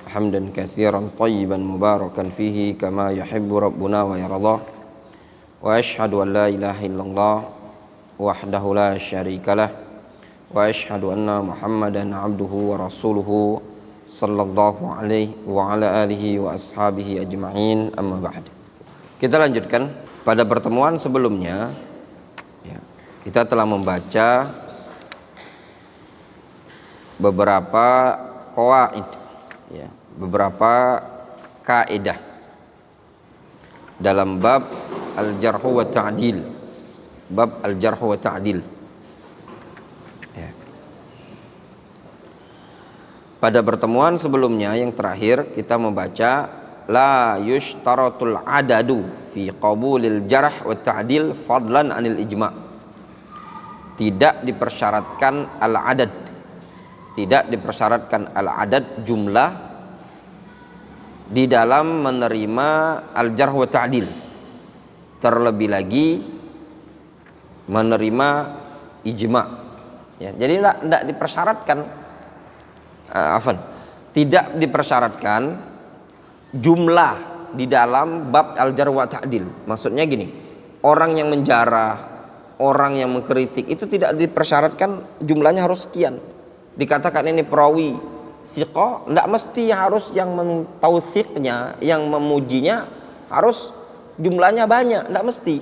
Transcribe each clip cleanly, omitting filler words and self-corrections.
حمدا كثيرا طيبا مباركا فيه كما يحب ربنا ويرضى وأشهد أن لا إله إلا الله وحده لا شريك له وأشهد أن محمدا عبده ورسوله صلى الله عليه وعلى آله وأصحابه أجمعين أما بعد. Kita lanjutkan. Pada pertemuan sebelumnya kita telah membaca beberapa qawaid, beberapa kaidah dalam bab al-jarh wa ta'dil. Bab al-jarh wa ta'dil. Pada pertemuan sebelumnya yang terakhir kita membaca la yushtaratul adadu fi qabulil jarh wa ta'dil fadlan anil ijma'. Tidak dipersyaratkan al-adad. Tidak dipersyaratkan al-adad jumlah di dalam menerima al-jarh wa ta'dil. Terlebih lagi menerima ijma'. Jadi tidak dipersyaratkan tidak dipersyaratkan jumlah di dalam bab al-jarh wa ta'dil. Maksudnya gini, orang yang menjarah, orang yang mengkritik itu tidak dipersyaratkan jumlahnya harus sekian. Dikatakan ini perawi thiqah, tidak mesti harus yang mentausiknya, yang memujinya harus jumlahnya banyak, tidak mesti.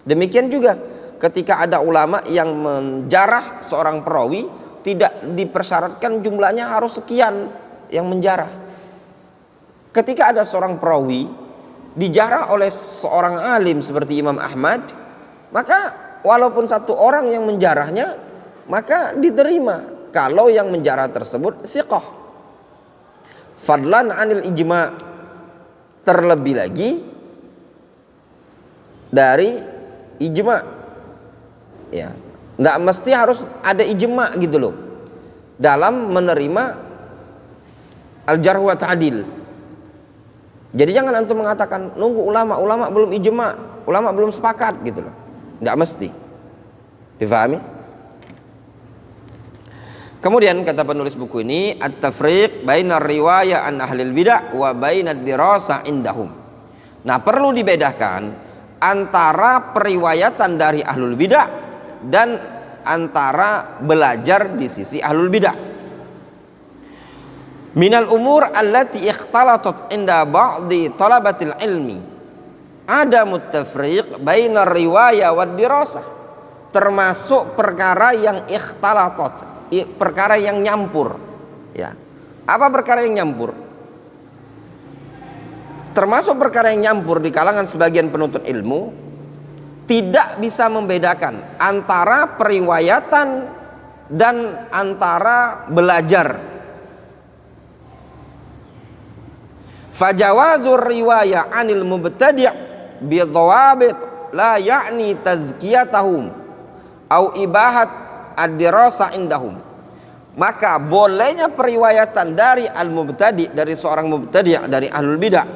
Demikian juga ketika ada ulama yang menjarah seorang perawi, tidak dipersyaratkan jumlahnya harus sekian yang menjarah. Ketika ada seorang perawi dijarah oleh seorang alim seperti Imam Ahmad, maka walaupun satu orang yang menjarahnya, maka diterima kalau yang menjarah tersebut thiqah. Fadlan anil ijma', terlebih lagi dari ijma'. Nggak mesti harus ada ijma' gitu loh dalam menerima al-jarh wa ta'dil. Jadi jangan antum mengatakan nunggu ulama belum ijma', ulama belum sepakat gitu loh. Nggak mesti. Difahami? Kemudian kata penulis buku ini at-tafriq bainar riwayah an ahlil bid'ah wa bainad dirasah indahum. Nah, perlu dibedakan antara periwayatan dari ahlul bid'ah dan antara belajar di sisi ahlul bid'ah. Minal umur allati ikhtalatat inda ba'di talabatil ilmi ada mutafriq bainar riwayah wad dirasah, termasuk perkara yang ikhtalatat, perkara yang nyampur. Apa perkara yang nyampur? Termasuk perkara yang nyampur di kalangan sebagian penuntut ilmu, tidak bisa membedakan antara periwayatan dan antara belajar. Fajawazur riwayah anil mubtadi' bi dhawabit la ya'ni tazkiyatahum au ibahat ad-dirasah indahum. Maka bolehnya periwayatan dari al-mubtadi', dari seorang mubtadi', dari ahlul bidah,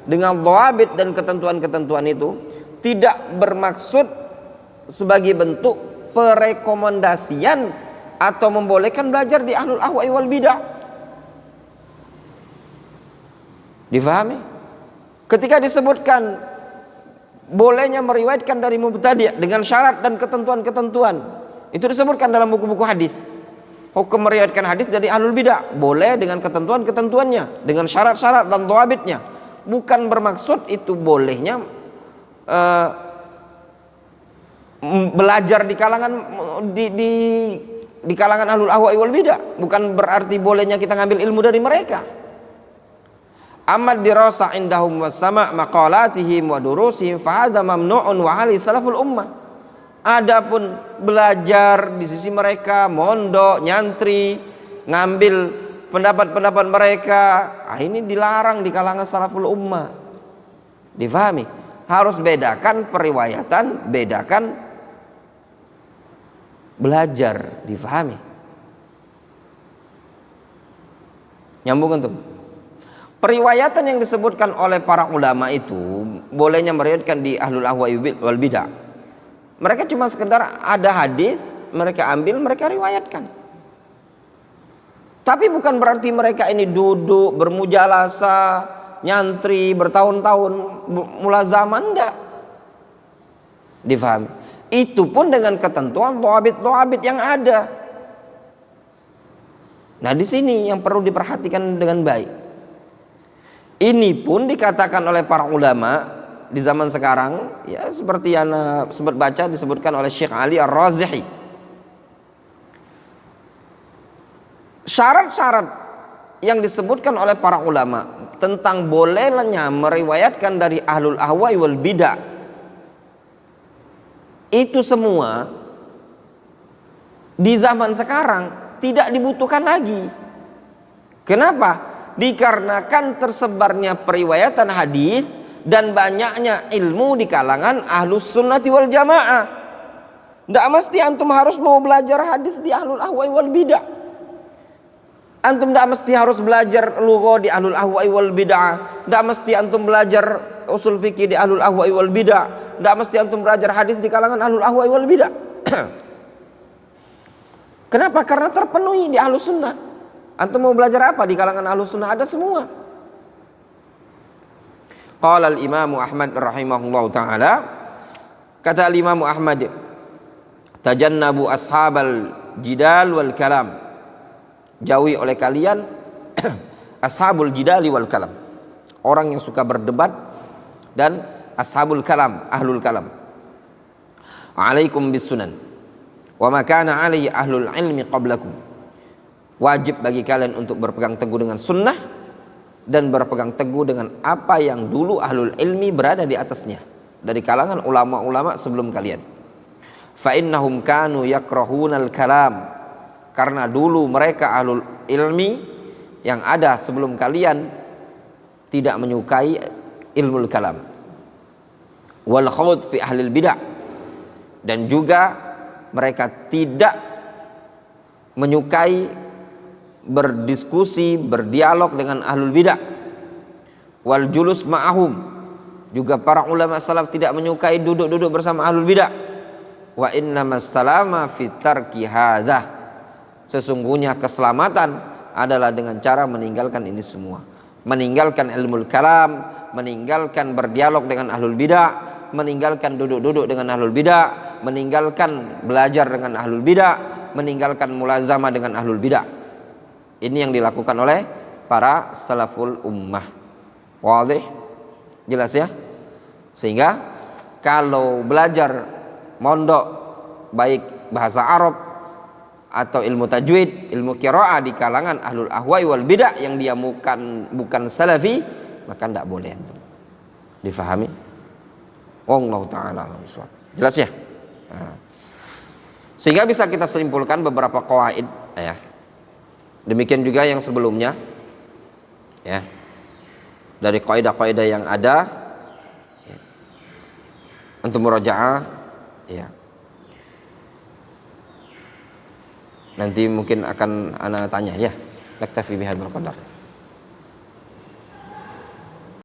dengan dhawabit dan ketentuan-ketentuan itu tidak bermaksud sebagai bentuk perekomendasian atau membolehkan belajar di ahlul ahwa'i wal bidah. Difahami? Ketika disebutkan bolehnya meriwayatkan dari mubtadi' dengan syarat dan ketentuan-ketentuan, itu disebutkan dalam buku-buku hadis. Hukum meriwayatkan hadis dari ahlul bidah boleh dengan ketentuan-ketentuannya, dengan syarat-syarat dan dhawabitnya. Bukan bermaksud itu bolehnya belajar di kalangan di kalangan ahlul ahwa'i wal bidah. Bukan berarti bolehnya kita ngambil ilmu dari mereka. Amad dirasa indahum wasama' maqalatihim wa durusihim fa hadza mamnu'un wa ali salaful ummah. Adapun belajar di sisi mereka, mondok, nyantri, ngambil pendapat-pendapat mereka, ini dilarang di kalangan salaful ummah. Difahami? Harus bedakan periwayatan, bedakan belajar. Difahami? Nyambung kan tuh? Periwayatan yang disebutkan oleh para ulama itu bolehnya meriwayatkan di ahlul ahwa'i wal bidah. Mereka cuma sekedar ada hadis, mereka ambil, mereka riwayatkan. Tapi bukan berarti mereka ini duduk bermujalasa, nyantri bertahun-tahun mulazamah, enggak. Difahami? Itu pun dengan ketentuan dhawabit yang ada. Nah, di sini yang perlu diperhatikan dengan baik. Ini pun dikatakan oleh para ulama di zaman sekarang, ya seperti yang sempat baca disebutkan oleh Syekh Ali Ar-Razihi. Syarat-syarat yang disebutkan oleh para ulama tentang bolehnya meriwayatkan dari ahlul ahwa'i wal bidah, itu semua di zaman sekarang tidak dibutuhkan lagi. Kenapa? Dikarenakan tersebarnya periwayatan hadis dan banyaknya ilmu di kalangan ahlus sunnati wal jamaah. Tidak mesti antum harus mau belajar hadis di ahlul ahwa'i wal bidah. Antum tidak mesti harus belajar lugha di ahlul ahwa'i wal bid'ah. Tidak mesti antum belajar usul fikih di ahlul ahwa'i wal bid'ah. Tidak mesti antum belajar hadis di kalangan ahlul ahwa'i wal bid'ah. Kenapa? Karena terpenuhi di ahlus sunnah. Antum mau belajar apa di kalangan ahlus sunnah? Ada semua. Qala al-Imam Ahmad rahimahullahu taala, kata al-Imam Ahmad, tajannabu ashabal jidal wal kalam, jauhi oleh kalian ashabul jidali wal kalam, orang yang suka berdebat, dan ashabul kalam, ahlul kalam. Alaikum bis sunan wa ma kana alaihi ahlul ilmi qablakum, wajib bagi kalian untuk berpegang teguh dengan sunnah dan berpegang teguh dengan apa yang dulu ahlul ilmi berada di atasnya dari kalangan ulama-ulama sebelum kalian. Fa innahum kanu yakrahunal kalam, karena dulu mereka ahlul ilmi yang ada sebelum kalian tidak menyukai ilmu kalam. Wal khawd fi ahlil bid'ah, dan juga mereka tidak menyukai berdiskusi, berdialog dengan ahlul bid'ah. Wal julus ma'ahum, juga para ulama salaf tidak menyukai duduk-duduk bersama ahlul bid'ah. Wa innamas salama fi tarki hadzah, sesungguhnya keselamatan adalah dengan cara meninggalkan ini semua. Meninggalkan ilmu kalam, meninggalkan berdialog dengan ahlul bidah, meninggalkan duduk-duduk dengan ahlul bidah, meninggalkan belajar dengan ahlul bidah, meninggalkan mulazamah dengan ahlul bidah. Ini yang dilakukan oleh para salaful ummah. Wadih? Jelas ya? Sehingga kalau belajar mondok baik bahasa Arab atau ilmu tajwid, ilmu qiraah di kalangan ahlul ahwa'i wal bidah yang dia bukan salafi, maka tidak boleh itu. Difahami? Wallahu ta'ala a'lam bishawab. Jelas ya? Nah. Sehingga bisa kita simpulkan beberapa qawaid ya. Demikian juga yang sebelumnya ya. Dari kaidah-kaidah yang ada ya. Untuk murajaah ya. Nanti mungkin akan ana tanya ya. Naktafi bihadzal qadar.